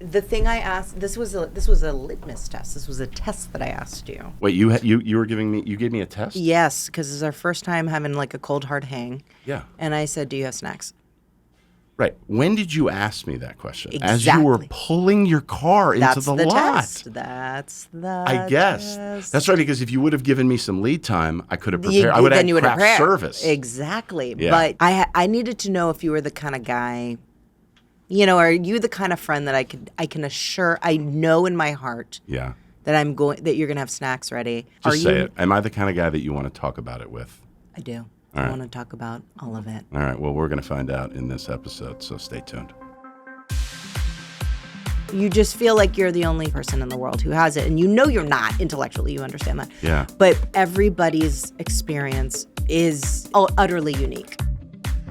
The thing I asked, this was a litmus test. This was a test that I asked you. Wait, you gave me a test? Yes, because it's our first time having like a cold hard hang. Yeah. And I said, "Do you have snacks?" Right. When did you ask me that question? Exactly. As you were pulling your car into the lot. That's the I guess. test. That's right, because if you would have given me some lead time, I could have prepared. I would have had craft service. Exactly. Yeah. But I needed to know if you were the kind of guy, are you the kind of friend that I know in my heart Yeah. that you're going to have snacks ready. Just say it. Am I the kind of guy that you want to talk about it with? I do. All right. I want to talk about all of it. All right. Well, we're going to find out in this episode, so stay tuned. You just feel like you're the only person in the world who has it. And you're not intellectually. You understand that. Yeah. But everybody's experience is utterly unique.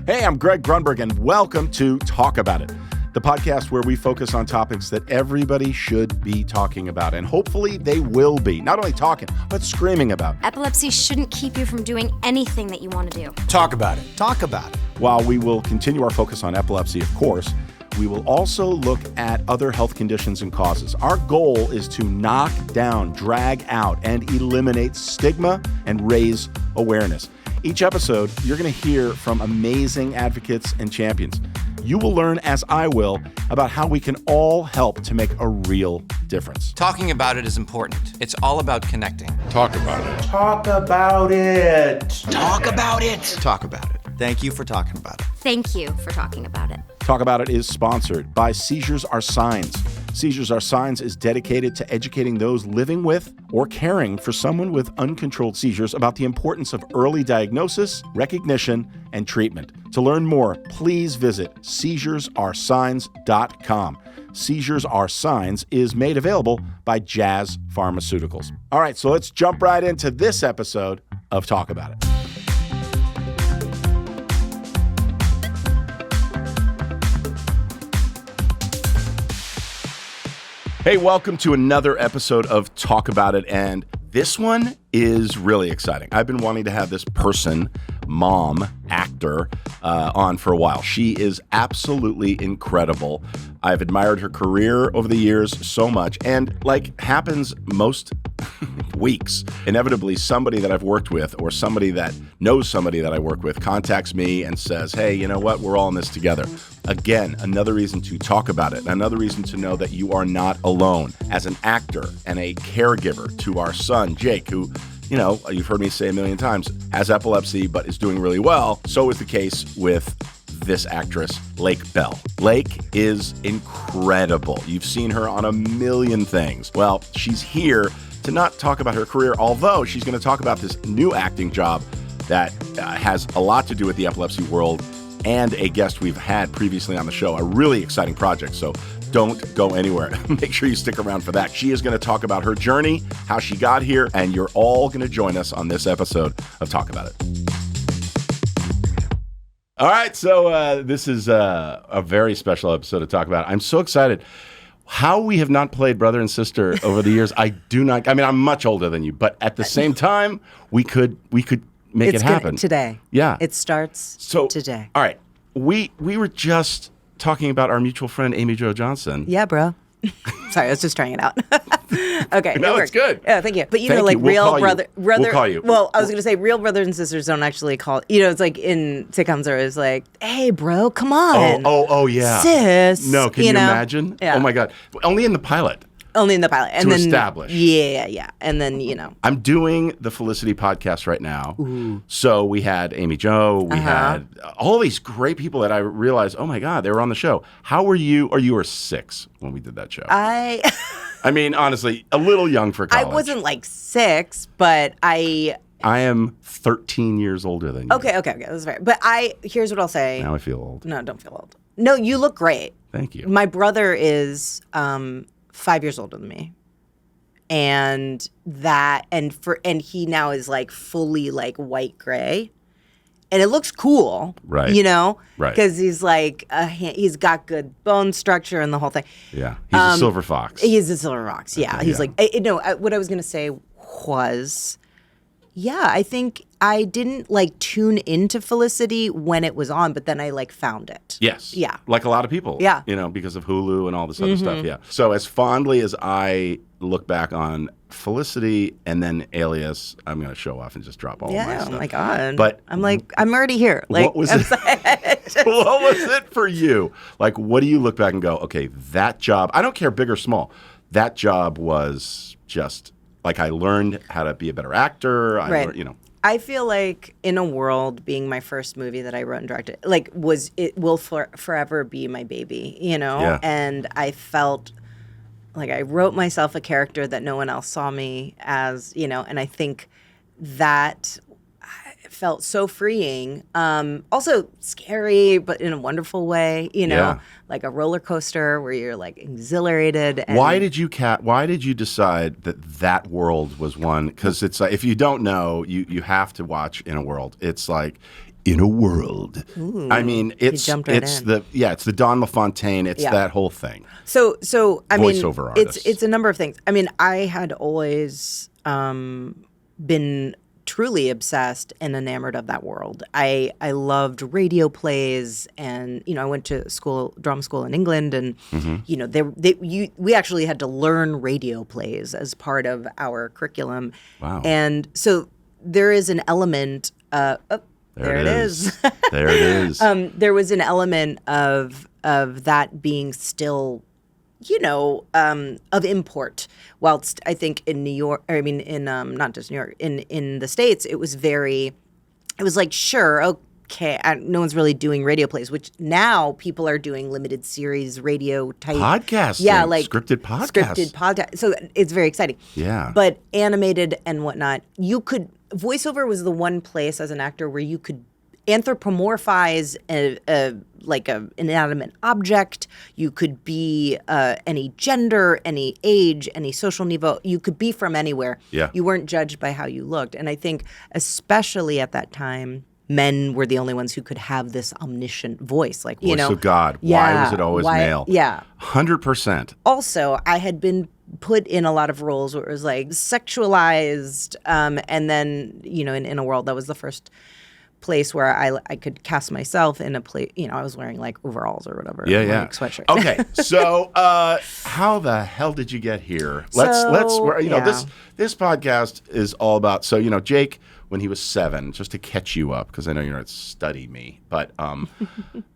Hey, I'm Greg Grunberg, and welcome to Talk About It, the podcast where we focus on topics that everybody should be talking about. And hopefully they will be. Not only talking, but screaming about. Epilepsy shouldn't keep you from doing anything that you want to do. Talk about it. Talk about it. While we will continue our focus on epilepsy, of course, we will also look at other health conditions and causes. Our goal is to knock down, drag out, and eliminate stigma and raise awareness. Each episode, you're going to hear from amazing advocates and champions. You will learn, as I will, about how we can all help to make a real difference. Talking about it is important. It's all about connecting. Talk about it. Talk about it. Talk about it. Talk about it. Thank you for talking about it. Thank you for talking about it. Talk About It is sponsored by Seizures Are Signs. Seizures Are Signs is dedicated to educating those living with or caring for someone with uncontrolled seizures about the importance of early diagnosis, recognition, and treatment. To learn more, please visit seizuresaresigns.com. Seizures Are Signs is made available by Jazz Pharmaceuticals. All right, so let's jump right into this episode of Talk About It. Hey, welcome to another episode of Talk About It, and this one is really exciting. I've been wanting to have this person, mom, actor, on for a while. She is absolutely incredible. I've admired her career over the years so much, and like happens most weeks, inevitably somebody that I've worked with or somebody that knows somebody that I work with contacts me and says, hey, you know what? We're all in this together. Again, another reason to talk about it, another reason to know that you are not alone. As an actor and a caregiver to our son, Jake, who, you've heard me say a million times, has epilepsy but is doing really well. So is the case with this actress, Lake Bell. Lake is incredible. You've seen her on a million things. Well, she's here to not talk about her career, although she's going to talk about this new acting job that has a lot to do with the epilepsy world and a guest we've had previously on the show, a really exciting project. So don't go anywhere. Make sure you stick around for that. She is going to talk about her journey, how she got here, and you're all going to join us on this episode of Talk About It. All right, so this is a very special episode to talk about. I'm so excited. How we have not played brother and sister over the years, I'm much older than you, but at the same time, we could make it happen. Today. Yeah. It starts today. All right. We were just talking about our mutual friend, Amy Jo Johnson. Yeah, bro. Sorry, I was just trying it out. Okay. No, it's good. Yeah, thank you. But We'll brother. We'll call you. Well, I was going to say real brothers and sisters don't actually call. It's like in sitcoms, there is like, hey, bro, come on. Oh, yeah. Sis. No, can you imagine? Yeah. Oh my God. Only in the pilot. Only in the pilot. And to then, establish. Yeah. And then, I'm doing the Felicity podcast right now. Ooh. So we had Amy Jo, we had all these great people that I realized, oh my God, they were on the show. How were you? Or you were 6 when we did that show. I mean, honestly, a little young for college. I wasn't like 6, but I am 13 years older than you. Okay, that's fair. But here's what I'll say. Now I feel old. No, don't feel old. No, you look great. Thank you. My brother is 5 years older than me. And he now is like fully like white gray. And it looks cool. Right. Right. Because he's like, he's got good bone structure and the whole thing. Yeah. He's a silver fox. He's a silver fox. Yeah. Okay, he's like, what I was going to say was, Yeah, I think I didn't like tune into Felicity when it was on, but then I like found it. Yes. Yeah. Like a lot of people. Yeah. You know, because of Hulu and all this other stuff. Yeah. So as fondly as I look back on Felicity and then Alias, I'm going to show off and just drop all my Yeah, stuff. oh my God. But I'm like, I'm already here. Like, what was it? What was it for you? Like, what do you look back and go, okay, that job, I don't care big or small, that job was just like I learned how to be a better actor. I Right. learned, you know. I feel like In a World being my first movie that I wrote and directed, like it will forever be my baby, you know? Yeah. And I felt like I wrote myself a character that no one else saw me as, you know, and I think that felt so freeing. Also scary, but in a wonderful way, you know, Yeah. like a roller coaster where you're like exhilarated. And Why did you decide that world was one? Because it's like, if you don't know, you have to watch In a World. It's like In a World. I mean, it's jumped right it's in. the Don LaFontaine. It's Yeah. that whole thing. So I mean, Voiceover artist. it's a number of things. I mean, I had always been truly obsessed and enamored of that world. I loved radio plays, and you know, I went to drama school in England, and you know, we actually had to learn radio plays as part of our curriculum. Wow. And so there is an element. There it is. There it is. There was an element of that being still, you know, of import. Whilst I think in New York, or I mean in not just New York, in the States, it was like, sure, okay, no one's really doing radio plays, which now people are doing limited series radio type Podcasts. Yeah, like scripted podcasts. So it's very exciting. Yeah. But animated and whatnot, voiceover was the one place as an actor where you could anthropomorphize an inanimate object. You could be any gender, any age, any social niveau. You could be from anywhere. Yeah. You weren't judged by how you looked. And I think especially at that time, men were the only ones who could have this omniscient voice. Like, you Voice know. of God. Why Yeah, was it always why- male? Yeah. 100%. Also, I had been put in a lot of roles where it was like sexualized, and then, you know, in a world, that was the first place where I could cast myself in a place. You know, I was wearing like overalls or whatever, like sweatshirt. Okay, so how the hell did you get here? Let's you know, yeah. this podcast is all about. So, you know, Jake, when he was 7, just to catch you up, because I know you're not study me, but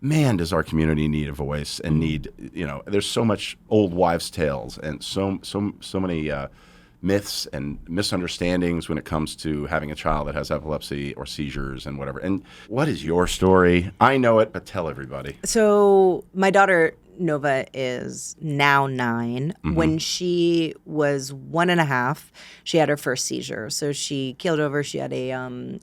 man, does our community need a voice and need, you know, there's so much old wives' tales and so many myths and misunderstandings when it comes to having a child that has epilepsy or seizures and whatever. And what is your story? I know it, but tell everybody. So my daughter Nova is now 9. Mm-hmm. When she was 1.5, she had her first seizure. So she keeled over. She had a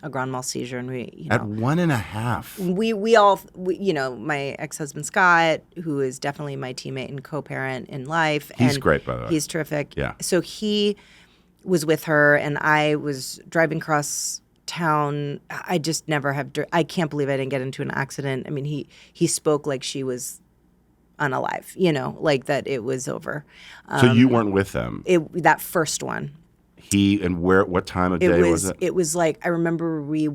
grand mal seizure, and we, you know, At 1.5. we all, you know, my ex-husband Scott, who is definitely my teammate and co-parent in life. He's and great, by the way. He's terrific. Yeah. So he was with her, and I was driving across town. I just never have. I can't believe I didn't get into an accident. I mean, he spoke like she was unalive, you know, like that it was over. So you weren't with them. That first one. What time of day was it? It was like, I remember it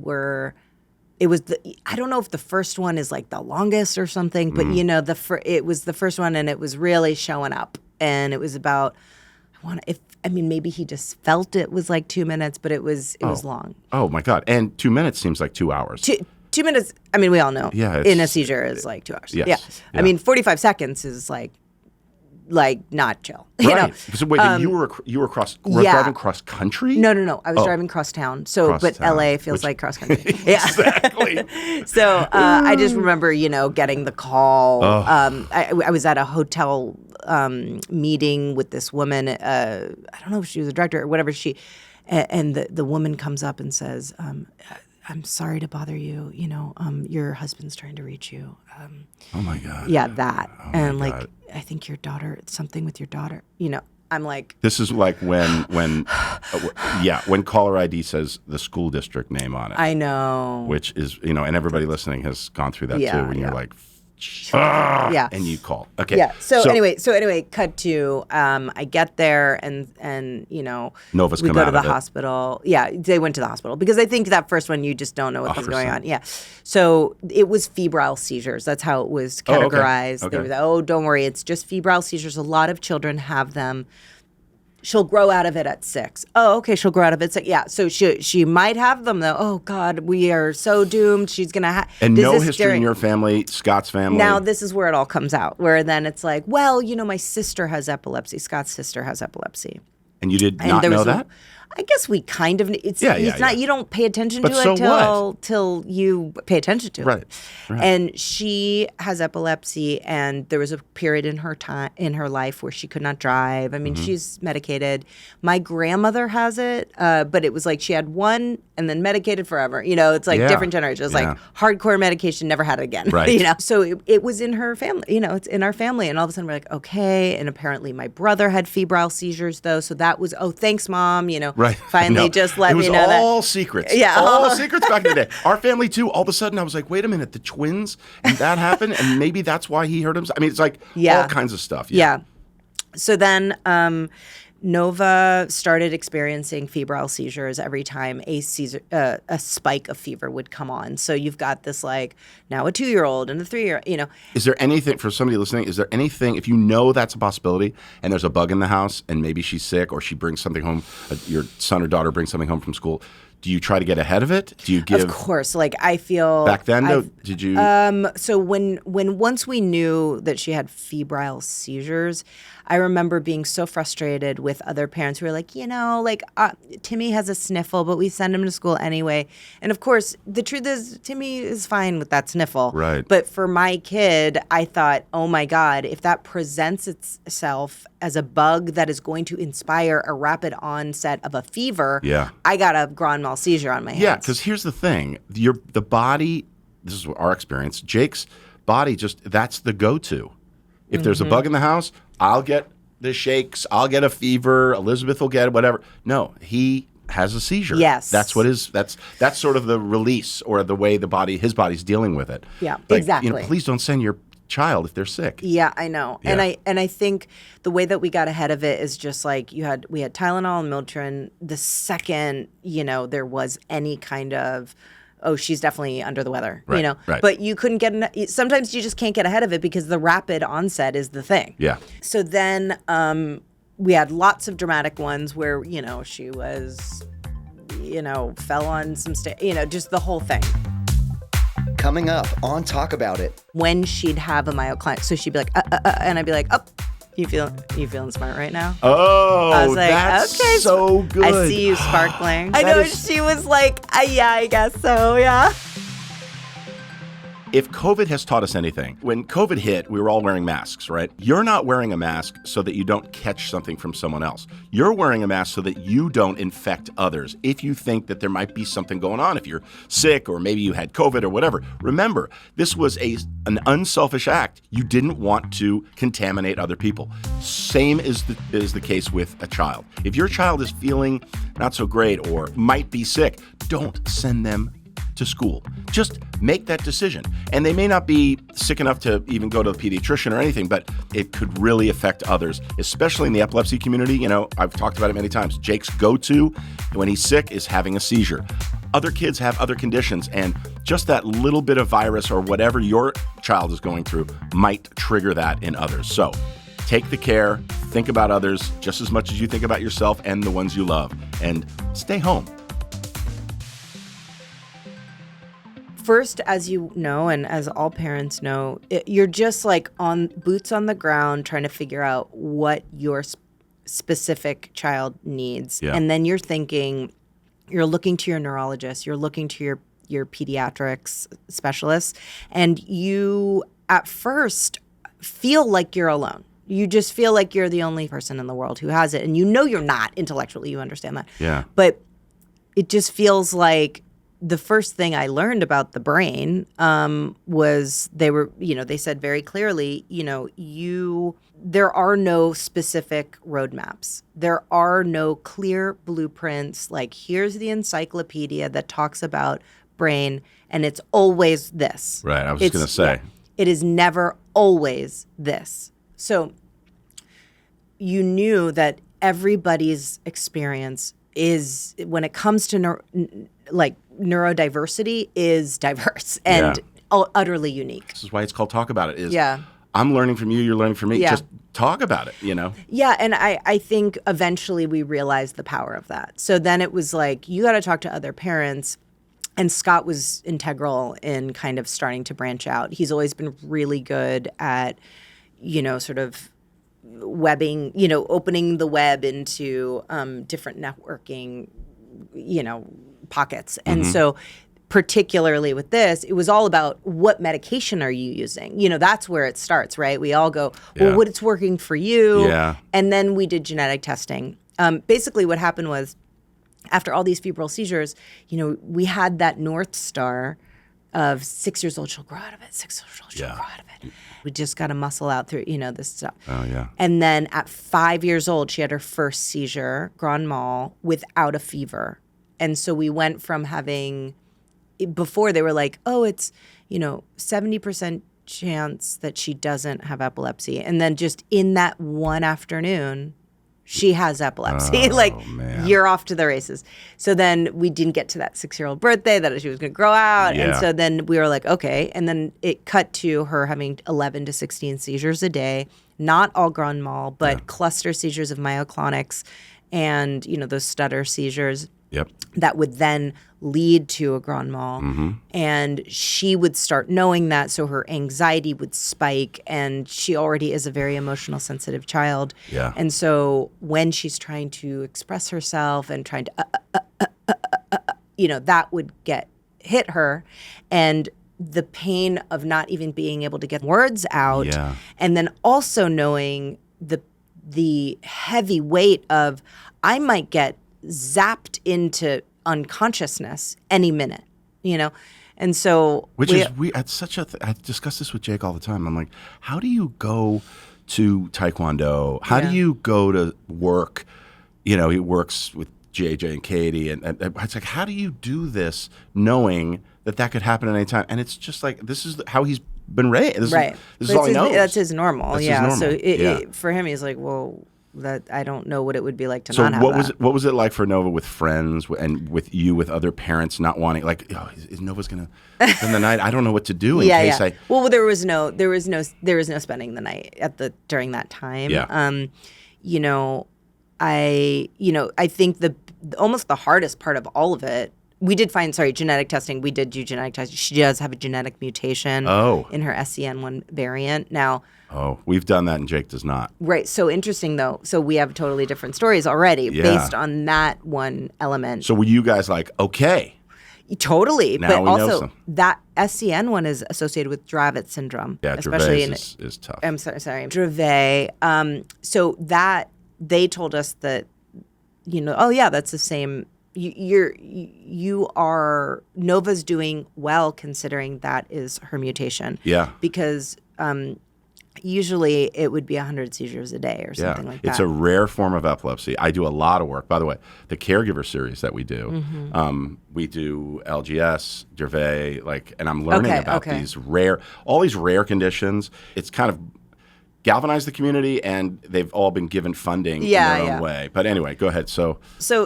was I don't know if the first one is like the longest or something, but you know, it was the first one, and it was really showing up, and it was about, maybe he just felt it was like 2 minutes, but it was long. Oh my God. And 2 minutes seems like 2 hours. 2 minutes, I mean, we all know Yeah, in a seizure is like 2 hours. Yes. Yeah. Yeah. I mean, 45 seconds is like not chill. You know? Right. So wait, you were across, yeah. driving cross country? No. I was driving cross town. So, Cross but town, LA feels which- like cross country. Yeah. Exactly. So I just remember, you know, getting the call. I was at a hotel meeting with this woman. I don't know if she was a director or whatever. And the woman comes up and says, "I'm sorry to bother you. You know, your husband's trying to reach you." Oh my God. Yeah, that. Oh my And like, God. I think your daughter. Something with your daughter. You know, I'm like. This is like when caller ID says the school district name on it. I know. Which is, you know, and everybody listening has gone through that Yeah, too. When you're yeah. like, Yeah. And you call. Okay. Yeah. So anyway, cut to I get there and Nova's we come go out to the of it. hospital. Yeah, they went to the hospital because I think that first one you just don't know what's going 100%. on. Yeah. So it was febrile seizures. That's how it was Oh, okay. categorized. Okay. They were don't worry, it's just febrile seizures. A lot of children have them. She'll grow out of it at 6. Oh, okay, she'll grow out of it at 6. Yeah, so she might have them though. Oh God, we are so doomed. She's gonna have. And no history in your family, Scott's family. Now this is where it all comes out. Where then it's like, well, my sister has epilepsy. Scott's sister has epilepsy. And you did not know that? I guess we kind of. It's not. You don't pay attention But to so it till you pay attention to it. Right. And she has epilepsy, and there was a period in her life where she could not drive. I mean, she's medicated. My grandmother has it, but it was like she had one and then medicated forever. It's like different generations. It's like hardcore medication, never had it again. Right. So it was in her family. It's in our family, and all of a sudden we're like, okay. And apparently my brother had febrile seizures though, so that was thanks, Mom. Right. Finally, just let me know It was that. all secrets. Yeah. All secrets back in the day. Our family, too, all of a sudden, I was like, wait a minute, the twins? And that happened? And maybe that's why he hurt himself? I mean, it's like all kinds of stuff. Yeah. So then Nova started experiencing febrile seizures every time a spike of fever would come on. So you've got this now a 2-year-old and a 3-year-old, Is there anything, for somebody listening, if you know that's a possibility and there's a bug in the house and maybe she's sick or she brings something home, your son or daughter brings something home from school, do you try to get ahead of it? Do you give... Of course. I feel... Back then, though, did you... So once we knew that she had febrile seizures, I remember being so frustrated with other parents who were like, Timmy has a sniffle, but we send him to school anyway. And of course, the truth is, Timmy is fine with that sniffle. Right. But for my kid, I thought, oh my God, if that presents itself as a bug that is going to inspire a rapid onset of a fever, I got a grand mal seizure on my hands. Yeah, because here's the thing. The body, this is our experience, Jake's body that's the go-to. If there's a bug in the house, I'll get the shakes, I'll get a fever, Elizabeth will get it, whatever. No, he has a seizure. Yes. That's sort of the release or the way his body's dealing with it. Yeah, exactly. Please don't send your child if they're sick. Yeah, I know. Yeah. And I think the way that we got ahead of it is just like we had Tylenol and Motrin. The second, there was any kind of she's definitely under the weather, Right. But you couldn't sometimes you just can't get ahead of it because the rapid onset is the thing. Yeah. So then we had lots of dramatic ones where, she was, fell on some just the whole thing. Coming up on Talk About It. When she'd have a myoclonic, so she'd be like, and I'd be like, you feeling smart right now? Oh, I was like, that's okay, so good. I see you sparkling. I That know. is- She was like, yeah, I guess so, yeah. If COVID has taught us anything, when COVID hit, we were all wearing masks, right? You're not wearing a mask so that you don't catch something from someone else. You're wearing a mask so that you don't infect others. If you think that there might be something going on, if you're sick or maybe you had COVID or whatever, remember, this was an unselfish act. You didn't want to contaminate other people. Same is the case with a child. If your child is feeling not so great or might be sick, don't send them to school. Just make that decision. And they may not be sick enough to even go to the pediatrician or anything, but it could really affect others, especially in the epilepsy community. I've talked about it many times. Jake's go-to when he's sick is having a seizure. Other kids have other conditions, and just that little bit of virus or whatever your child is going through might trigger that in others. So take the care, think about others just as much as you think about yourself and the ones you love, and stay home. First, as you know, and as all parents know, you're just on boots on the ground trying to figure out what your specific child needs. Yeah. And then you're looking to your neurologist, you're looking to your pediatrics specialists, and you at first feel like you're alone. You just feel like you're the only person in the world who has it. And you're not intellectually, you understand that. Yeah. But it just feels like the first thing I learned about the brain was they said very clearly, there are no specific roadmaps. There are no clear blueprints. Like, here's the encyclopedia that talks about brain, and it's always this. Right. I was just going to say. It is never always this. So you knew that everybody's experience is, when it comes to neurodiversity, is diverse and utterly unique. This is why it's called Talk About It. Yeah. I'm learning from you, you're learning from me. Yeah. Just talk about it, Yeah, and I think eventually we realized the power of that. So then it was like, you got to talk to other parents. And Scott was integral in kind of starting to branch out. He's always been really good at, sort of webbing, opening the web into different networking, pockets. And so particularly with this, it was all about, what medication are you using? That's where it starts, right? We all go, well, what's working for you? Yeah. And then we did genetic testing. Basically what happened was, after all these febrile seizures, we had that North Star of 6 years old, she'll grow out of it, 6 years old, she'll grow out of it. We just got to muscle out through, this stuff. Oh, yeah. And then at 5 years old, she had her first seizure, grand mal, without a fever. And so we went from having, before they were like, oh, it's, 70% chance that she doesn't have epilepsy. And then just in that one afternoon, she has epilepsy. Man. You're off to the races. So then we didn't get to that 6-year-old birthday that she was going to grow out. Yeah. And so then we were like, okay. And then it cut to her having 11 to 16 seizures a day, not all grand mal, but cluster seizures of myoclonics and, those stutter seizures. Yep. That would then lead to a grand mal. And she would start knowing that, so her anxiety would spike, and she already is a very emotional, sensitive child. Yeah. And so when she's trying to express herself and trying to, that would hit her. And the pain of not even being able to get words out. Yeah. And then also knowing the heavy weight of, I might get zapped into unconsciousness any minute, and so it's such I discuss this with Jake all the time. I'm like, how do you go to Taekwondo? How do you go to work? He works with JJ and Katie, and it's like, how do you do this knowing that could happen at any time? And it's just like, this is how he's been raised. This is all he knows. That's his normal. That's his normal. So for him, he's like, well, that I don't know what it would be like to not have that. What was it like for Nova with friends and with you, with other parents not wanting, like, oh, is Nova's gonna spend the night? I don't know what to do in case I. Well, there was no spending the night during that time. Yeah. I think almost the hardest part of all of it. We did find, genetic testing. We did do genetic testing. She does have a genetic mutation in her SCN1 variant. Now. Oh, we've done that and Jake does not. Right. So interesting, though. So we have totally different stories already based on that one element. So were you guys like, okay? Totally. Now but we know also some. that SCN one is associated with Dravet Syndrome. Yeah, Dravet is tough. I'm sorry. Dravet. So that they told us that, that's the same. You are Nova's doing well considering that is her mutation. Yeah. Because usually it would be 100 seizures a day or something like that. It's a rare form of epilepsy. I do a lot of work. By the way, the caregiver series that we do, we do LGS, Dravet, and I'm learning about all these rare conditions. It's kind of galvanized the community, and they've all been given funding in their own way. But anyway, go ahead. So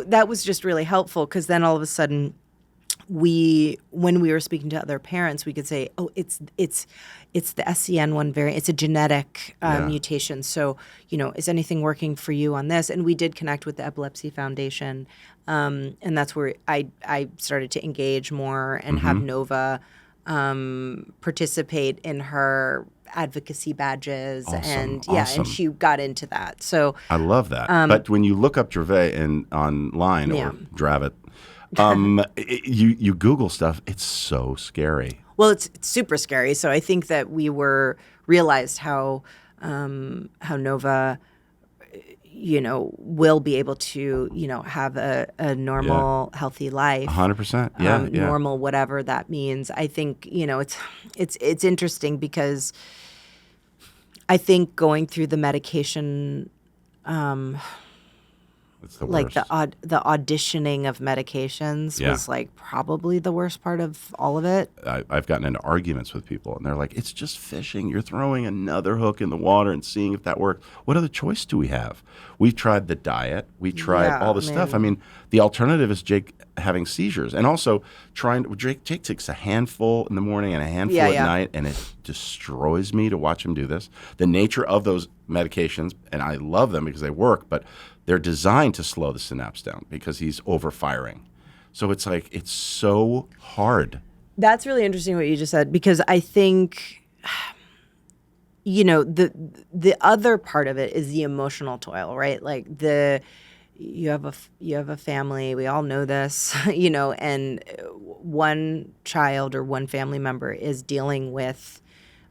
that was just really helpful, because then all of a sudden, when we were speaking to other parents, we could say, oh, it's the SCN1 variant. It's a genetic mutation. So, is anything working for you on this? And we did connect with the Epilepsy Foundation. And that's where I started to engage more and have Nova participate in her advocacy badges. Awesome. And she got into that. So I love that. But when you look up Dravet online or Dravet, you Google stuff, it's so scary. Well, it's super scary. So I think that we realized how Nova, will be able to, have a normal, healthy life. 100%. Yeah. Normal, whatever that means. I think, it's interesting, because I think going through the medication, It's the like worst. the auditioning of medications Yeah. was like probably the worst part of all of it. I've gotten into arguments with people, and they're like, "It's just fishing. You're throwing another hook in the water and seeing if that works. What other choice do we have? We've tried the diet. We tried Yeah, all this stuff. I mean, the alternative is Jake having seizures, and also Jake takes a handful in the morning and a handful at night, and it destroys me to watch him do this. The nature of those medications, and I love them because they work, but they're designed to slow the synapse down because he's overfiring. So it's like, it's so hard. That's really interesting what you just said, because I think, you know, the other part of it is the emotional toil, right? Like you have a family, we all know this, you know, and one child or one family member is dealing with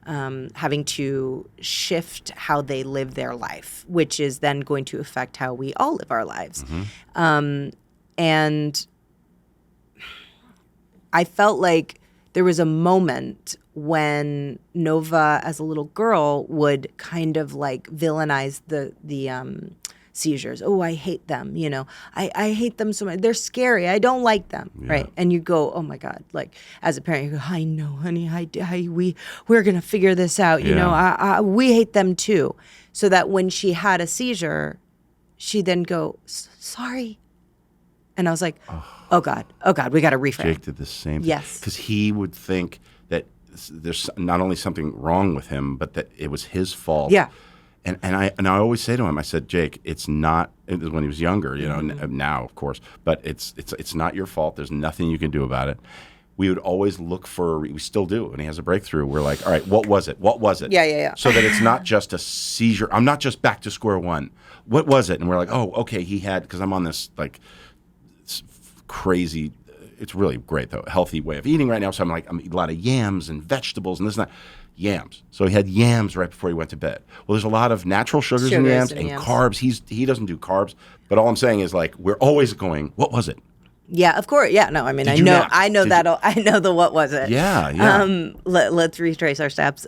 having to shift how they live their life, which is then going to affect how we all live our lives. And I felt like there was a moment when Nova, as a little girl, would kind of like villainize the seizures. Oh, I hate them. You know, I hate them so much. They're scary. I don't like them. Right. And you go, oh my God. Like as a parent, you go, I know, honey, we're going to figure this out. You know, we hate them too. So that when she had a seizure, she then go, sorry. And I was like, oh God, we got to reframe. Jake did the same thing. Yes. Because he would think that there's not only something wrong with him, but that it was his fault. Yeah. And I always say to him, I said, Jake, it's not. It was when he was younger, you know. Now, of course, but it's not your fault. There's nothing you can do about it. We would always look for. We still do. When he has a breakthrough, we're like, all right, what was it? What was it? Yeah. So that it's not just a seizure. I'm not just back to square one. What was it? And we're like, oh, okay, he had, because I'm on this like crazy. It's really great though, healthy way of eating right now. So I'm eating a lot of yams and vegetables and this and that. Yams. So he had yams right before he went to bed. Well, there's a lot of natural sugars in yams and carbs. He doesn't do carbs. But all I'm saying is like we're always going, what was it? Yeah, of course. Yeah, no, I mean, I know the what was it. Yeah. Let's retrace our steps.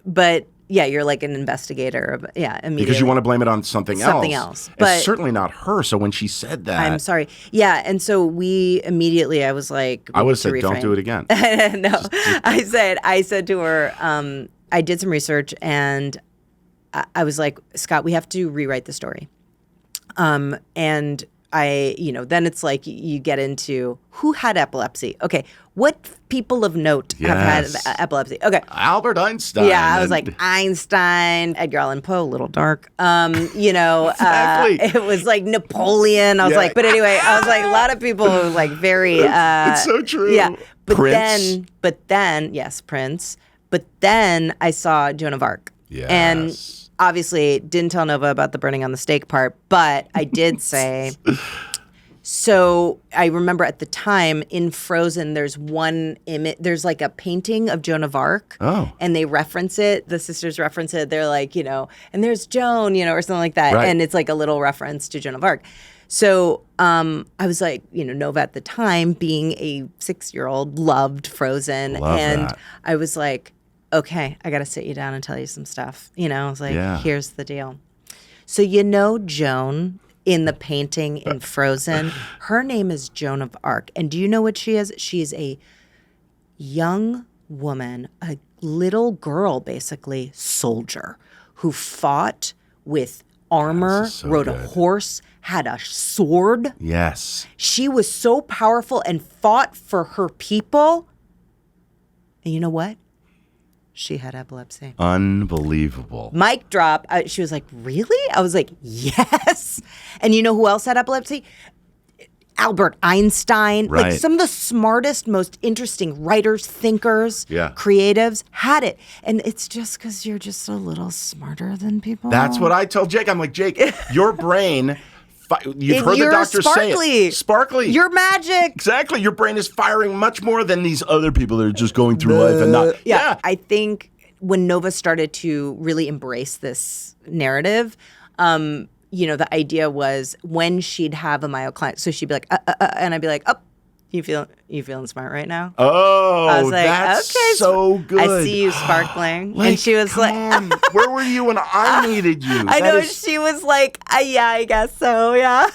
But yeah, you're like an investigator of immediately. Because you want to blame it on something else. But it's certainly not her. So when she said that, I'm sorry. Yeah, and so we immediately, I was like, I would have said, don't do it again. No, I said to her, I did some research and I was like, Scott, we have to rewrite the story. And then it's like you get into who had epilepsy. Okay, what people of note have had epilepsy? Okay, Albert Einstein. Yeah, I was like Einstein, Edgar Allan Poe, a little dark. Exactly. It was like Napoleon. I was like, but anyway, I was like a lot of people who like very. It's so true. Yeah, Prince. But then, yes, Prince. But then I saw Joan of Arc. Yes. And obviously didn't tell Nova about the burning on the stake part, but I did say. So I remember at the time in Frozen, there's one image, there's like a painting of Joan of Arc. Oh. And they reference it. The sisters reference it. They're like, and there's Joan, or something like that. Right. And it's like a little reference to Joan of Arc. So I was like, Nova at the time, being a 6-year-old, loved Frozen. Love and that. I was like, okay, I got to sit you down and tell you some stuff. I was like, here's the deal. So Joan in the painting in Frozen, her name is Joan of Arc. And do you know what she is? She is a young woman, a little girl, basically, soldier, who fought with armor, rode a horse, had a sword. Yes. She was so powerful and fought for her people. And you know what? She had epilepsy. Unbelievable. Mic drop. She was like, really? I was like, yes. And you know who else had epilepsy? Albert Einstein. Right. Like some of the smartest, most interesting writers, thinkers, creatives had it. And it's just because you're just a little smarter than people. That's what I tell Jake. I'm like, Jake, your brain... You've heard the doctors say it. Sparkly. You're magic. Exactly. Your brain is firing much more than these other people that are just going through life and not. Yeah. I think when Nova started to really embrace this narrative, the idea was when she'd have a myoclonic, so she'd be like, and I'd be like, oh, You feeling smart right now? Oh, I was like, that's okay, so good. I see you sparkling. And she was come like, on. Where were you when I needed you? I That know. is- She was like, yeah, I guess so. Yeah.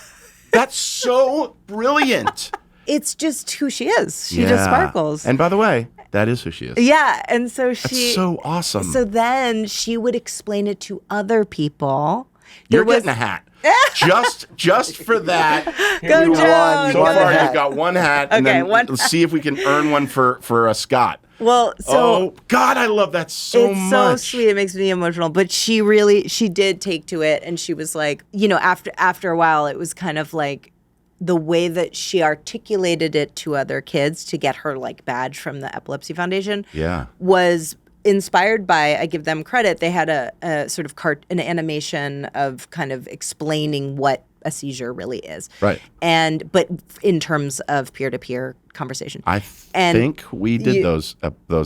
That's so brilliant. It's just who she is. She just sparkles. And by the way, that is who she is. Yeah. And so That's so awesome. So then she would explain it to other people. You're getting a hat. just for that. Go, you Joan. So Go. far, you've got one hat. And Okay, then one let's see if we can earn one for Scott. Well, so oh God, I love that so it's much. so sweet. It makes me emotional. But she did take to it, and she was like, after a while, it was kind of like the way that she articulated it to other kids to get her like badge from the Epilepsy Foundation. Yeah. Was inspired by, I give them credit, they had a sort of an animation of kind of explaining what a seizure really is. Right. But in terms of peer-to-peer conversation. I think we did those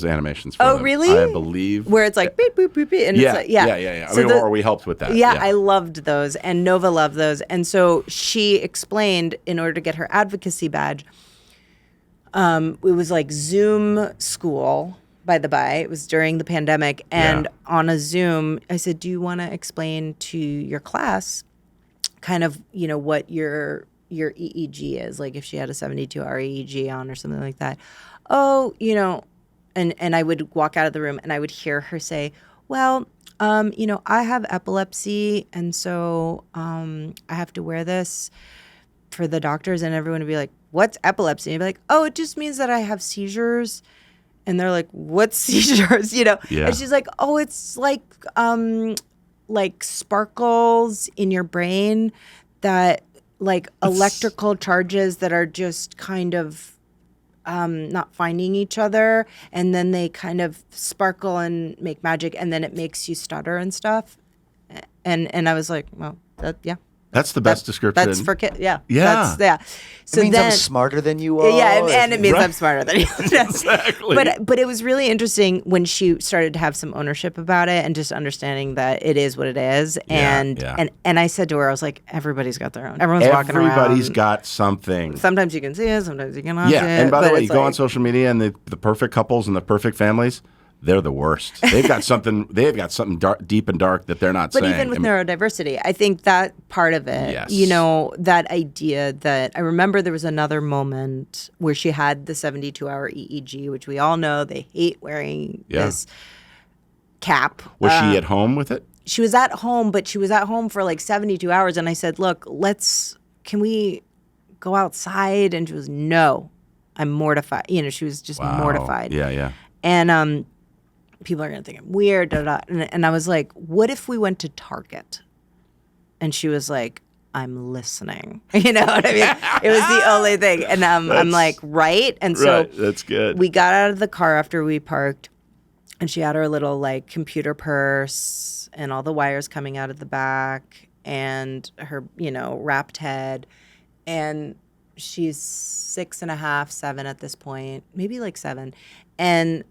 animations for Oh, them. really? I believe. Where it's like beep, boop, boop, beep. And Yeah, it's like, yeah. yeah. So or we helped with that. Yeah, I loved those. And Nova loved those. And so she explained, in order to get her advocacy badge, it was like Zoom school, by the by. It was during the pandemic. And on a Zoom, I said, do you want to explain to your class kind of, what your EEG is? Like if she had a 72-hour EEG on or something like that. Oh, and I would walk out of the room and I would hear her say, well, I have epilepsy, and so I have to wear this for the doctors, and everyone would be like, what's epilepsy? And I'd be like, oh, it just means that I have seizures. And they're like, what's seizures? Yeah. And she's like, oh, it's like sparkles in your brain that like electrical charges that are just kind of not finding each other. And then they kind of sparkle and make magic, and then it makes you stutter and stuff. And I was like, well, That's the best description. That's for kids. Yeah. Yeah. So It means then, I'm smarter than you are. yeah, and it means I'm smarter than you. Exactly. But it was really interesting when she started to have some ownership about it and just understanding that it is what it is. And I said to her, I was like, everybody's got their own. Everyone's walking around. Everybody's got something. Sometimes you can see it, sometimes you cannot see it. Yeah, and by the but way, it's you go on like- social media and the perfect couples and the perfect families, they're the worst. They've got something. They've got something deep and dark that they're not But saying. even with neurodiversity, I think that part of it, Yes. that idea that I remember there was another moment where she had the 72-hour EEG, which we all know they hate wearing this cap. Was she at home with it? She was at home, but she was at home for like 72 hours. And I said, look, can we go outside? And she was, no, I'm mortified. She was just mortified. Yeah. And people are going to think I'm weird, And I was like, what if we went to Target? And she was like, I'm listening. You know what I mean? It was the only thing. And I'm like, right? And so that's good. we got out of the car after we parked, and she had her little like computer purse and all the wires coming out of the back and her, wrapped head. And she's 6.5, 7 at this point, maybe like 7. And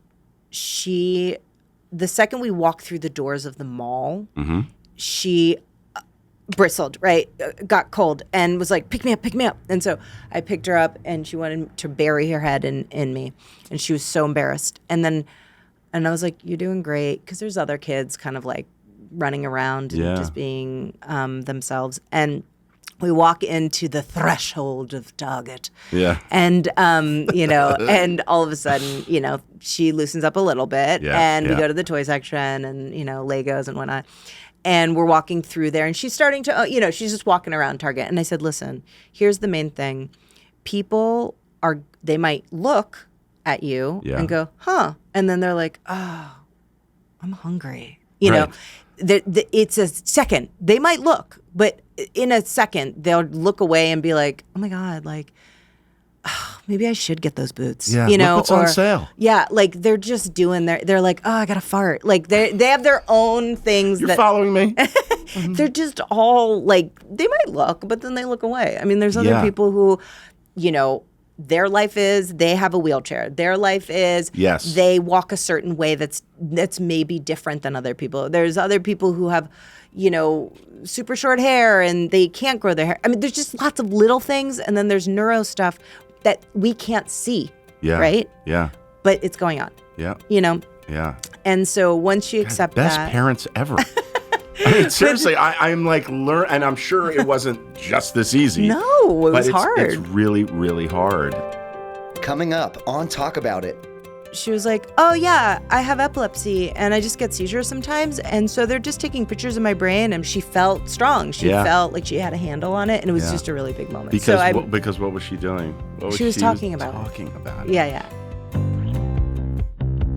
the second we walked through the doors of the mall, she bristled, right? Got cold and was like, pick me up. And so I picked her up, and she wanted to bury her head in me. And she was so embarrassed. And I was like, you're doing great. Because there's other kids kind of like running around and just being themselves. And we walk into the threshold of Target. Yeah. And, and all of a sudden, she loosens up a little bit. And we go to the toy section and, Legos and whatnot. And we're walking through there. And she's starting to, she's just walking around Target. And I said, listen, here's the main thing. People they might look at you and go, huh. And then they're like, oh, I'm hungry. You know, it's a second. They might look, but in a second, they'll look away and be like, oh my God, like, oh, maybe I should get those boots. Yeah, you know, look what's on sale. Yeah, like they're just doing they're like, oh, I gotta fart. Like they have their own things. You're following me? They're just all like, they might look, but then they look away. I mean, there's other people who, their life is they have a wheelchair. Their life is they walk a certain way that's maybe different than other people. There's other people who have, super short hair and they can't grow their hair. I mean, there's just lots of little things. And then there's neuro stuff that we can't see, Yeah. right? Yeah. But it's going on, Yeah. you know? Yeah. And so once you accept Best that, parents ever. I mean, seriously, I'm like and I'm sure it wasn't just this easy. no, it was hard. It's really, really hard. Coming up on Talk About It. She was like, oh yeah, I have epilepsy and I just get seizures sometimes. And so they're just taking pictures of my brain, and she felt strong. She felt like she had a handle on it, and it was just a really big moment. Because what was she doing? She was talking about it. Talking about it. Yeah, yeah.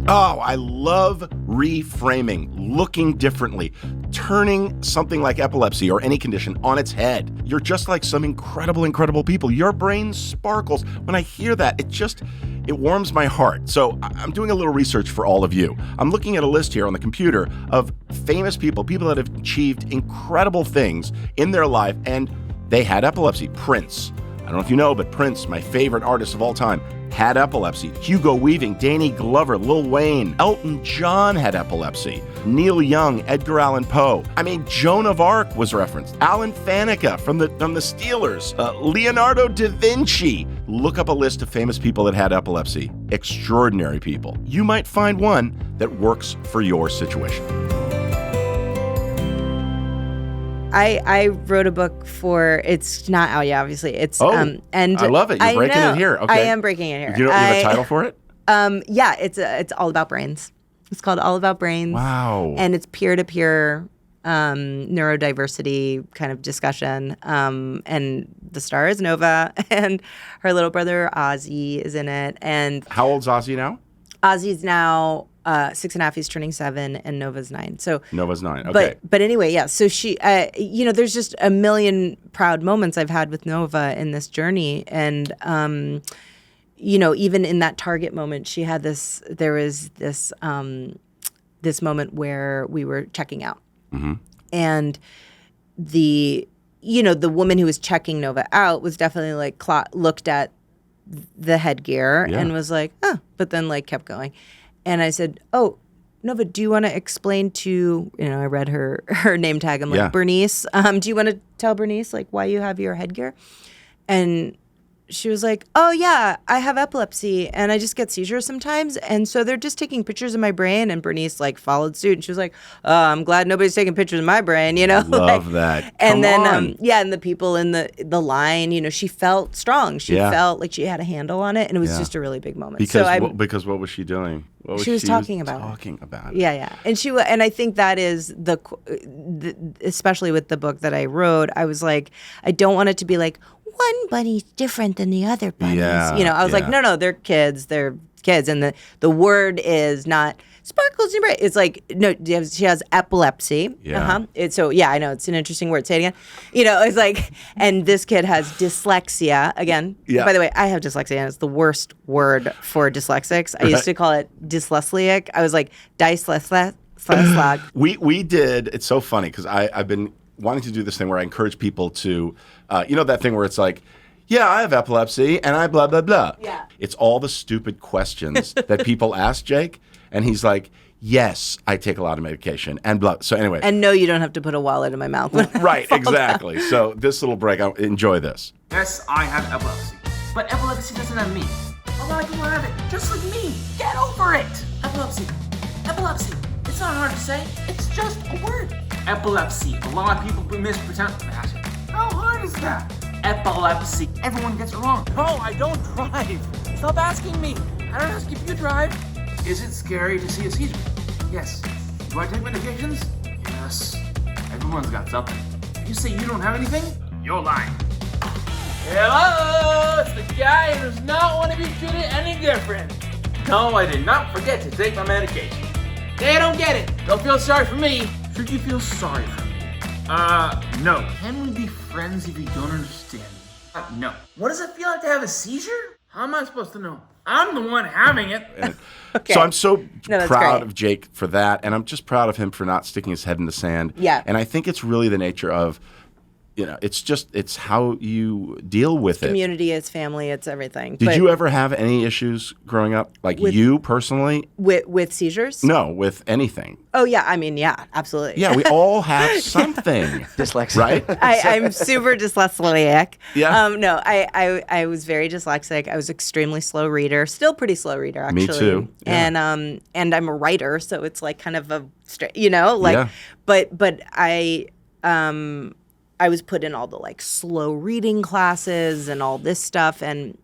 Oh, I love reframing, looking differently, turning something like epilepsy or any condition on its head. You're just like some incredible, incredible people. Your brain sparkles. When I hear that, it warms my heart. So I'm doing a little research for all of you. I'm looking at a list here on the computer of famous people that have achieved incredible things in their life, and they had epilepsy. Prince. I don't know if you know, but Prince, my favorite artist of all time, had epilepsy. Hugo Weaving, Danny Glover, Lil Wayne, Elton John had epilepsy. Neil Young, Edgar Allan Poe. I mean, Joan of Arc was referenced. Alan Faneca from the Steelers. Leonardo da Vinci. Look up a list of famous people that had epilepsy. Extraordinary people. You might find one that works for your situation. I wrote a book it's not out yet, obviously. It's and I love it. You're breaking it here. Okay. I am breaking it here. You have a title for it? Yeah, it's all about brains. It's called All About Brains. Wow. And it's peer-to-peer neurodiversity kind of discussion. And the star is Nova, and her little brother Ozzy is in it. And how old's Ozzy now? Ozzy's now 6.5. He's turning 7, and Nova's 9. So Nova's 9. Okay. But anyway, yeah. So she, there's just a million proud moments I've had with Nova in this journey, and even in that Target moment, she had this. There was this this moment where we were checking out, and the woman who was checking Nova out was definitely like looked at the headgear and was like, oh, but then like kept going. And I said, oh, Nova, do you want to explain to, I read her name tag. I'm like, Bernice, do you want to tell Bernice like why you have your headgear? And she was like, oh yeah, I have epilepsy and I just get seizures sometimes. And so they're just taking pictures of my brain. And Bernice like followed suit, and she was like, oh, I'm glad nobody's taking pictures of my brain, Love that. And then, and the people in the line, she felt strong. She felt like she had a handle on it. And it was just a really big moment. Because what was she doing? She was talking about it. Yeah, yeah. And I think that is the especially with the book that I wrote, I was like, I don't want it to be like, one bunny's different than the other bunnies. I was like, no, they're kids. And the word is not sparkles in your brain. It's like, no, she has epilepsy. Yeah. I know it's an interesting word. Say it again. It's like, and this kid has dyslexia. Again, by the way, I have dyslexia, and it's the worst word for dyslexics. I used to call it dyslexic. I was like, dyslexic. We did. It's so funny because I've been wanting to do this thing where I encourage people to, that thing where it's like, yeah, I have epilepsy and I blah, blah, blah. Yeah. It's all the stupid questions that people ask Jake. And he's like, yes, I take a lot of medication and blah. So anyway. And no, you don't have to put a wallet in my mouth. Right, exactly. So this little break, enjoy this. Yes, I have epilepsy. But epilepsy doesn't have me. A lot of people have it, just like me. Get over it. Epilepsy. Epilepsy. It's not hard to say. It's just a word. Epilepsy. A lot of people mispronounce it. How hard is that? Epilepsy. Everyone gets it wrong. No, I don't drive. Stop asking me. I don't ask if you drive. Is it scary to see a seizure? Yes. Do I take medications? Yes. Everyone's got something. If you say you don't have anything, you're lying. Hello, it's the guy who does not want to be treated any different. No, I did not forget to take my medication. They don't get it. Don't feel sorry for me. Should you feel sorry for me? No. Can we be friends if you don't understand me? No. What does it feel like to have a seizure? How am I supposed to know? I'm the one having it. Okay. So I'm so proud great. of Jake for that, and I'm just proud of him for not sticking his head in the sand. Yeah. And I think it's really the nature of it's how you deal with it. Community, it's family, it's everything. Did But you ever have any issues growing up? Like you personally? with seizures? No, with anything. Oh yeah, I mean, yeah, absolutely. Yeah, we all have something. Dyslexia. Right? I'm super dyslexic. Yeah. No, I was very dyslexic. I was extremely slow reader. Still pretty slow reader, actually. Me too. Yeah. And I'm a writer, so it's like kind of like. But I was put in all the like slow reading classes and all this stuff, and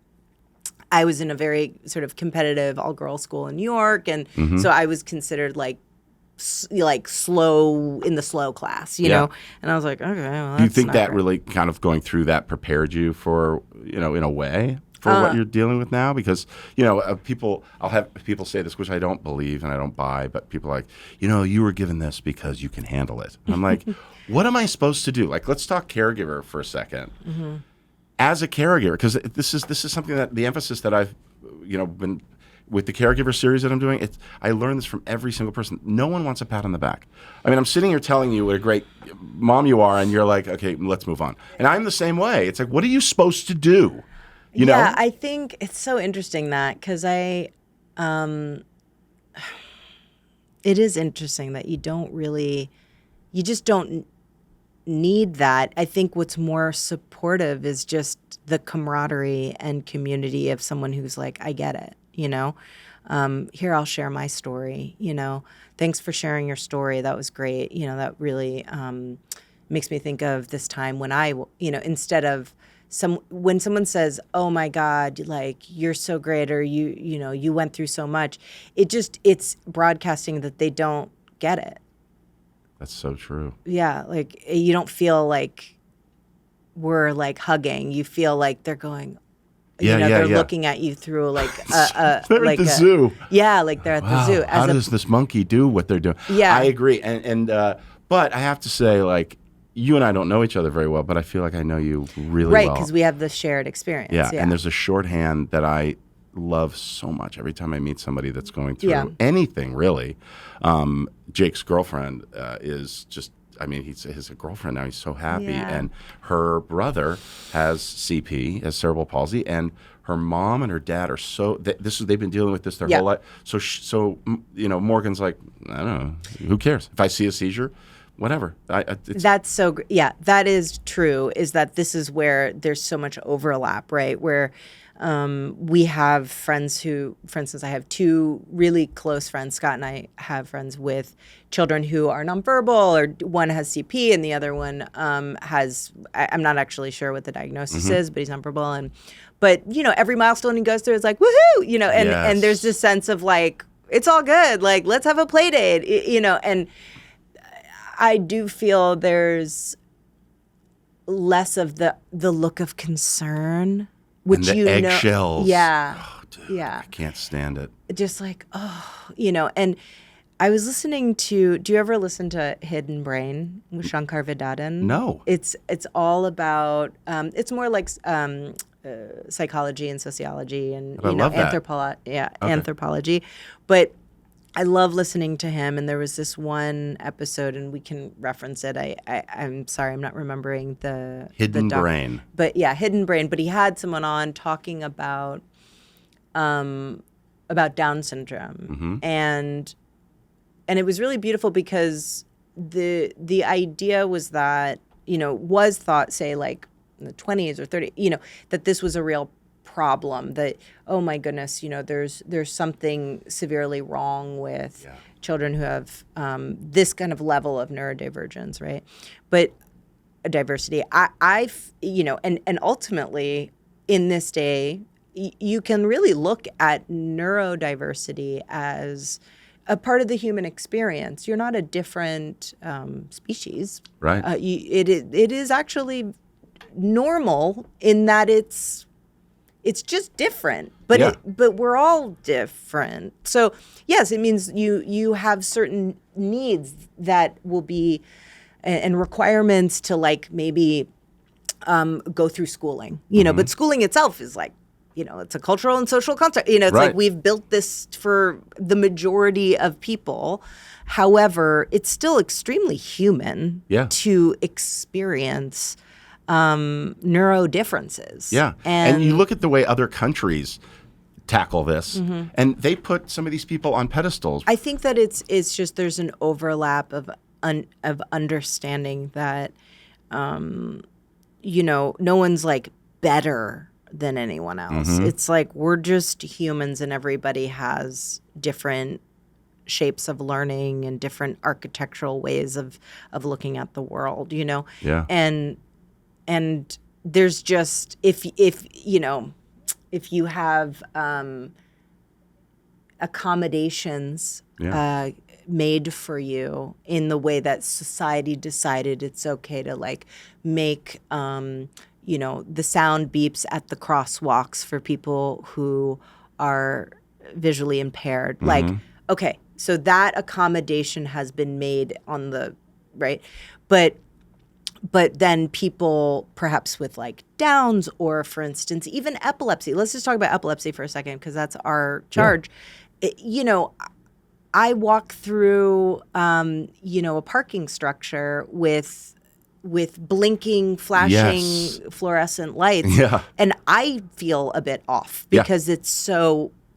I was in a very sort of competitive all-girls school in New York, and so I was considered like slow in the slow class, you know. And I was like, okay, well, Do you that's think not that great. really kind of going through that prepared you for, in a way, for what you're dealing with now? Because, I'll have people say this, which I don't believe and I don't buy, but people are like, you were given this because you can handle it. And I'm like, what am I supposed to do? Like, let's talk caregiver for a second. Mm-hmm. As a caregiver, because this is something that the emphasis that I've, been with the caregiver series that I'm doing, I learned this from every single person. No one wants a pat on the back. I mean, I'm sitting here telling you what a great mom you are, and you're like, okay, let's move on. And I'm the same way. It's like, what are you supposed to do? You know? I think it's so interesting that because it is interesting that you just don't need that. I think what's more supportive is just the camaraderie and community of someone who's like, I get it, here, I'll share my story, thanks for sharing your story. That was great. That really makes me think of this time when instead of when someone says, oh my God, like you're so great, or you went through so much, it's broadcasting that they don't get it. That's so true. Yeah. Like you don't feel like we're like hugging. You feel like they're going, they're looking at you through like they're like at the zoo. Yeah. Like they're at the zoo. How does this monkey do what they're doing? Yeah. I agree. And but I have to say, like, you and I don't know each other very well, but I feel like I know you really well. Right, because we have the shared experience. Yeah, and there's a shorthand that I love so much every time I meet somebody that's going through anything, really. Jake's girlfriend is just, he has a girlfriend now. He's so happy. Yeah. And her brother has CP, has cerebral palsy, and her mom and her dad are they've been dealing with this their whole life. So Morgan's like, I don't know, who cares? If I see a seizure, whatever. That's so that is true, is that this is where there's so much overlap, right? Where we have friends who, for instance, I have two really close friends. Scott and I have friends with children who are nonverbal, or one has CP and the other one has, I'm not actually sure what the diagnosis is, but he's nonverbal. But every milestone he goes through is like, woohoo, and there's this sense of like, it's all good. Like, let's have a play date, and I do feel there's less of the look of concern, which and the eggshells. Yeah. Oh, dude, I can't stand it. Just like, and I was listening to, do you ever listen to Hidden Brain with Shankar Vedantam? No. It's all about, it's more like psychology and sociology and anthropology. But I love listening to him, and there was this one episode, and we can reference it. I'm sorry, I'm not remembering the Hidden Brain. But yeah, Hidden Brain. But he had someone on talking about Down syndrome, and it was really beautiful because the idea was that was thought, say, like in the 20s or 30s, that this was a real problem, that, oh my goodness, there's something severely wrong with children who have this kind of level of neurodivergence, right? But diversity, and ultimately in this day, you can really look at neurodiversity as a part of the human experience. You're not a different species, right? It is actually normal in that it's just different, but but we're all different. So yes, it means you have certain needs that will be and requirements to, like, maybe go through schooling, but schooling itself is like, it's a cultural and social construct. It's like we've built this for the majority of people. However, it's still extremely human to experience neuro differences. Yeah. And you look at the way other countries tackle this, and they put some of these people on pedestals. I think that it's just there's an overlap of understanding that, no one's like better than anyone else. It's like we're just humans, and everybody has different shapes of learning and different architectural ways of looking at the world. Yeah. And there's just if you have accommodations made for you in the way that society decided it's okay to like make the sound beeps at the crosswalks for people who are visually impaired. Like, okay, so that accommodation has been made on the right, but then people perhaps with like Downs or, for instance, even epilepsy. Let's just talk about epilepsy for a second because that's our charge. I walk through, a parking structure with blinking, flashing fluorescent lights, and I feel a bit off because it's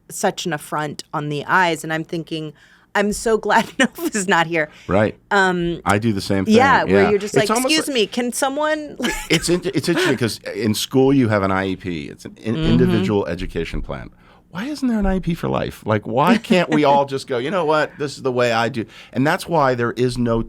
such an affront on the eyes, and I'm thinking, I'm so glad Nova's not here. Right. I do the same thing. Yeah, where you're just like, It's excuse me, can someone? It's interesting because in school you have an IEP. It's an individual education plan. Why isn't there an IEP for life? Like, why can't we all just go, you know what, this is the way I do? And that's why there is no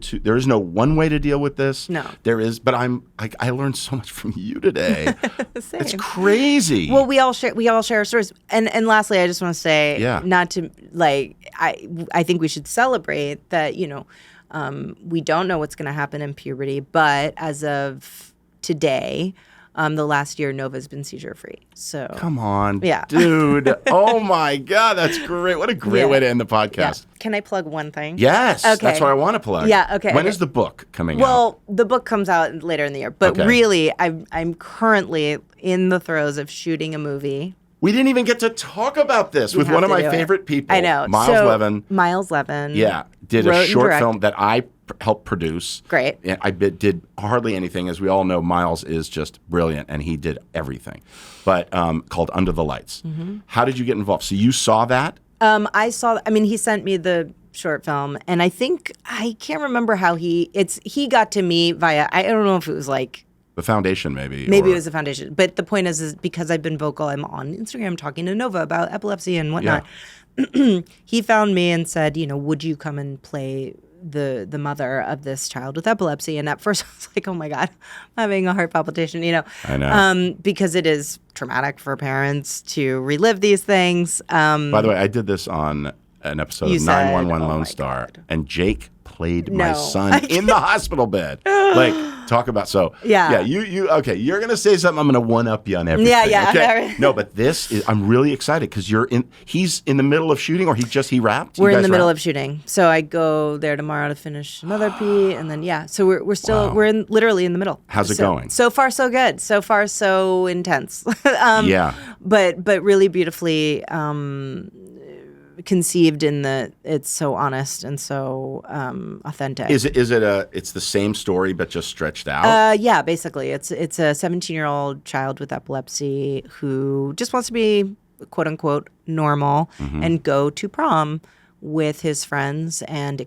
one way to deal with this. No. There is, but I learned so much from you today. Same. It's crazy. Well, we all share our stories. And lastly, I just want to say, not to like, I think we should celebrate that, we don't know what's going to happen in puberty, but as of today, the last year, Nova's been seizure-free. So come on, yeah, dude. Oh my God, that's great. What a great way to end the podcast. Yeah. Can I plug one thing? Yes, okay. That's what I want to plug. Yeah, okay. When is the book coming out? Well, the book comes out later in the year, but really, I'm currently in the throes of shooting a movie. We didn't even get to talk about this with one of my favorite people. I know. Miles Levin. Yeah, did a short film that I helped produce. Great. And I did hardly anything. As we all know, Miles is just brilliant, and he did everything. But called Under the Lights. How did you get involved? So you saw that? He sent me the short film, and I can't remember how he got to me via, I don't know if it was like, the foundation, maybe. Maybe it was the foundation. But the point is because I've been vocal, I'm on Instagram talking to Nova about epilepsy and whatnot. Yeah. He found me and said, would you come and play the mother of this child with epilepsy? And at first I was like, oh my God, I'm having a heart palpitation, I know. Because it is traumatic for parents to relive these things. By the way, I did this on an episode of 911 Lone Star, and Jake played my son in the hospital bed. Like, talk about you okay, you're gonna say something, I'm gonna one up you on everything. Okay? No, but I'm really excited because he's in the middle of shooting, or he wrapped? We're in the middle of shooting. So I go there tomorrow to finish another P, and then so we're still literally in the middle. How's it going? So far so good. So far so intense. But really beautifully conceived in that it's so honest and so authentic. Is it it's the same story but just stretched out? Yeah, basically. It's a 17-year-old child with epilepsy who just wants to be quote unquote normal and go to prom with his friends and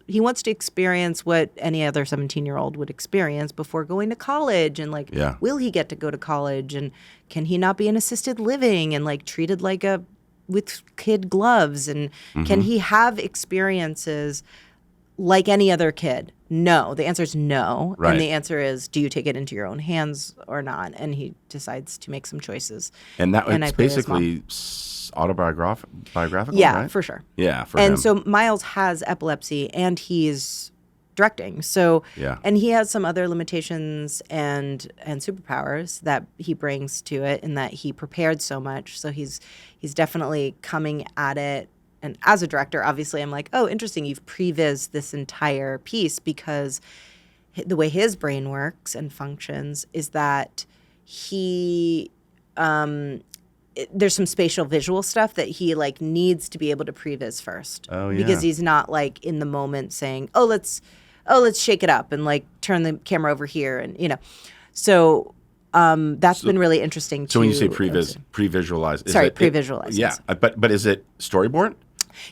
he wants to experience what any other 17-year-old would experience before going to college, and will he get to go to college, and can he not be in assisted living and like treated like with kid gloves, and can he have experiences like any other kid? No. The answer is no. Right. And the answer is, do you take it into your own hands or not? And he decides to make some choices. And it's basically autobiographical, yeah, right? for sure. Yeah, for him. And so Miles has epilepsy, and he's directing. So, and he has some other limitations and superpowers that he brings to it, in that he prepared so much. So he's definitely coming at it. And as a director, obviously, I'm like, oh, interesting. You've prevised this entire piece, because the way his brain works and functions is that there's some spatial visual stuff that he needs to be able to previs first. Oh, yeah. Because he's not in the moment saying, oh, let's oh, let's shake it up and like turn the camera over here. And, so that's been really interesting. So when you say pre-visualize, pre-visualize. Yeah. But is it storyboard?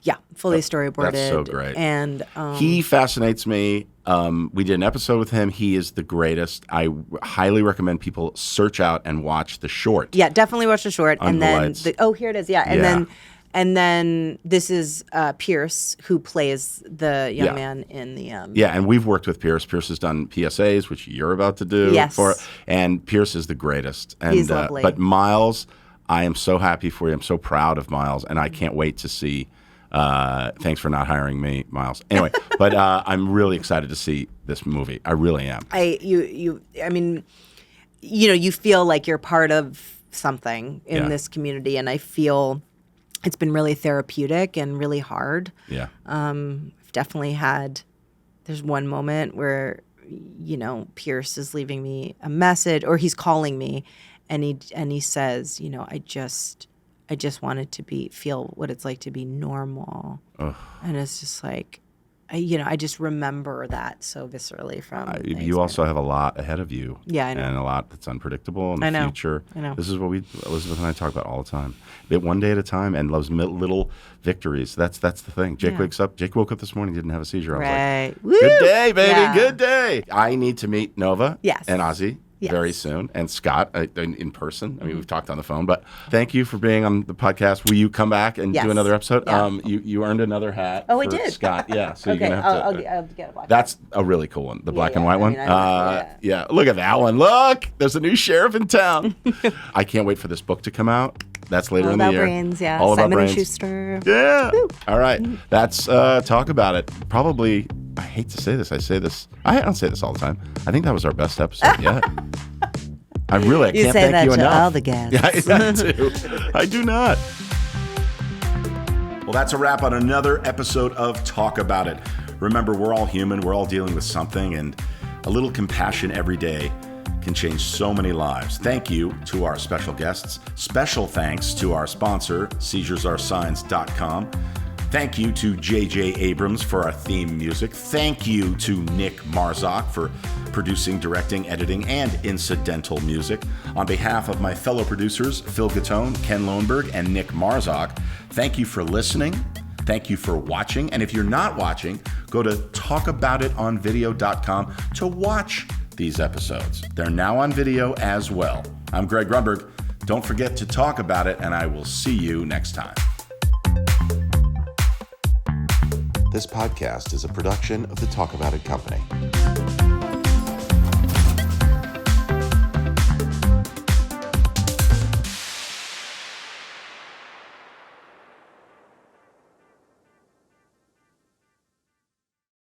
Yeah. Fully storyboarded. That's so great. And he fascinates me. We did an episode with him. He is the greatest. I highly recommend people search out and watch the short. Yeah, definitely watch the short. Under And the then, lights. here it is. Yeah. And then this is Pierce, who plays the young man in the. Yeah, and we've worked with Pierce. Pierce has done PSAs, which you're about to do. Yes. And Pierce is the greatest. And, He's lovely. But Miles, I am so happy for you. I'm so proud of Miles, and I can't wait to see. Thanks for not hiring me, Miles. Anyway, but I'm really excited to see this movie. I really am. You feel like you're part of something in this community, and I feel it's been really therapeutic and really hard. Yeah. I've definitely there's one moment where, Pierce is leaving me a message, or he's calling me, and he says, I just wanted to feel what it's like to be normal. Ugh. And it's just like, I just remember that so viscerally from. You also have a lot ahead of you. Yeah, I know. And a lot that's unpredictable in the future. I know. This is what Elizabeth and I talk about all the time. One day at a time, and loves little victories. That's the thing. Jake woke up this morning, didn't have a seizure. I was right. like, Woo! good day, baby, Yeah. good day. I need to meet Nova and Ozzy. Yes. Very soon, and Scott in person. I mean, we've talked on the phone, but thank you for being on the podcast. Will you come back and do another episode? Yeah. You earned another hat. Oh, I for did. Scott. Yeah, so Okay, you're gonna have to. I'll get a black. That's a really cool one, the black and white one. I Yeah, look at that one. Look, there's a new sheriff in town. I can't wait for this book to come out. That's later All in the about year. brains, yeah. All about Simon brains. and Schuster. Yeah. All right. That's Talk About It. Probably, I hate to say this. I don't say this all the time. I think that was our best episode yet. I You can't say thank that you to enough. all the guests. Yeah, I do. I do not. Well, that's a wrap on another episode of Talk About It. Remember, we're all human. We're all dealing with something, and a little compassion every day can change so many lives. Thank you to our special guests. Special thanks to our sponsor, seizuresaresigns.com. Thank you to J.J. Abrams for our theme music. Thank you to Nick Marzak for producing, directing, editing, and incidental music. On behalf of my fellow producers, Phil Gattone, Ken Lohenberg, and Nick Marzak, thank you for listening. Thank you for watching. And if you're not watching, go to talkaboutitonvideo.com to watch these episodes. They're now on video as well. I'm Greg Grunberg. Don't forget to talk about it, and I will see you next time. This podcast is a production of the Talk About It Company.